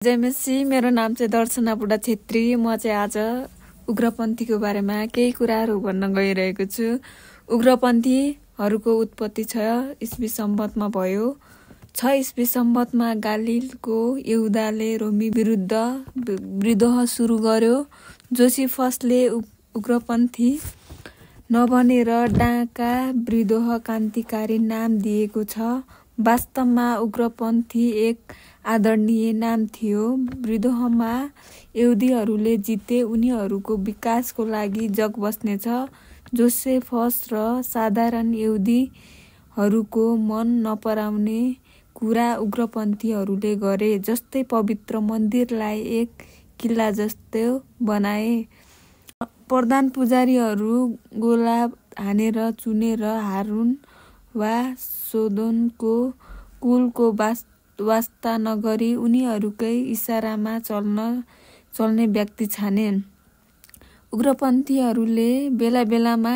जय मसी, मेरो नाम चाहिँ दर्शना बुढा छेत्री। म चाहिँ आज उग्रपन्थीको बारेमा केही कुराहरू भन्न गइरहेको छु। उग्रपन्थीहरूको उत्पत्ति 6 ईस्वी सम्वतमा भयो। 6 ईस्वी सम्वतमा गालिलको यहुदाले रोमी विरुद्ध विद्रोह सुरु गर्यो। जोसिफसले उग्रपन्थी नभनेर डाँका विद्रोह क्रान्तिकारी नाम दिएको छ। वास्तवमा उग्रपन्थी एक आदरणीय नाम थियो। विद्रोहमा यहुदीहरूले जिते, उनीहरूको विकासको लागि जग बस्नेछ। जोसेफस र साधारण यहुदीहरूको मन नपराउने कुरा उग्रपन्थीहरूले गरे, जस्तै पवित्र मन्दिरलाई एक किल्ला जस्तो बनाए। प्रधान पुजारीहरू गोला हानेर चुनेर हारुन वा सोदोनको कुलको वास्ता नगरी उनीहरूकै इसारामा चल्ने व्यक्ति छाने। उग्रपन्थीहरूले बेला बेलामा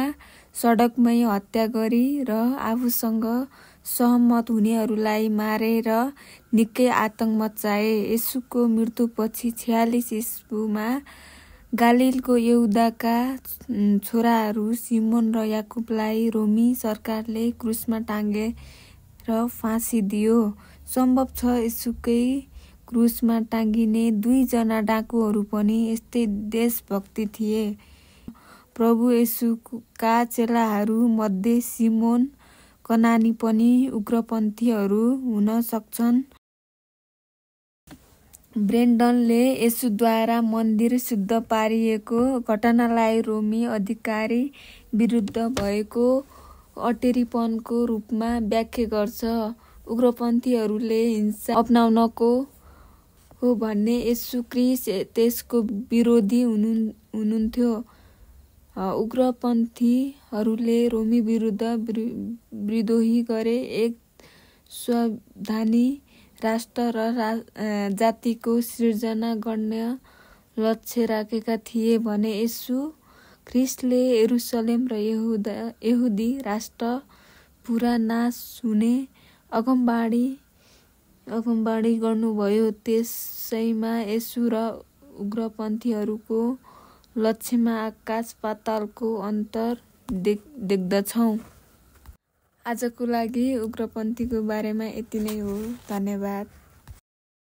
सडकमै हत्या गरी र आफूसँग सहमत हुनेहरूलाई मारेर निकै आतंक मचाए। येशूको मृत्युपछि 46 ईस्वीमा गालिलको यहुदाका छोराहरू सिमोन र याकुबलाई रोमी सरकारले क्रुसमा टाँगेर फाँसी दियो। सम्भव छ येशूकै क्रुसमा टाँगिने 2 जना डाकुहरू पनि यस्तै देशभक्ति थिए। प्रभु येशूका चेलाहरू मध्ये सिमोन कनानी पनि उग्रपन्थीहरू हुन सक्छन्। ब्रेन्डनले येशूद्वारा मन्दिर शुद्ध पारिएको घटनालाई रोमी अधिकारी विरुद्ध भएको अटेरीपनको रूपमा व्याख्या गर्छ। उग्रपन्थीहरूले हिंसा अपनाउनको भने येशू ख्रीष्ट त्यसको विरोधी हुनुहुन्थ्यो। उग्रपन्थीहरूले रोमी विरुद्ध विद्रोही गरे, एक स्वाभिमानी राष्ट्र र जातिको सिर्जना गर्ने लक्ष्य राखेका थिए भने येशू ख्रीष्टले यरुसलेम र यहुदी राष्ट्र पुरा नाश हुने अगमबाडी गर्नुभयो। त्यसैमा येशू र उग्रपन्थीहरूको लक्ष्यमा आकाश पातालको अन्तर देख्दछौँ। आजको लागि उग्रपन्थीको बारेमा यति नै हो। धन्यवाद।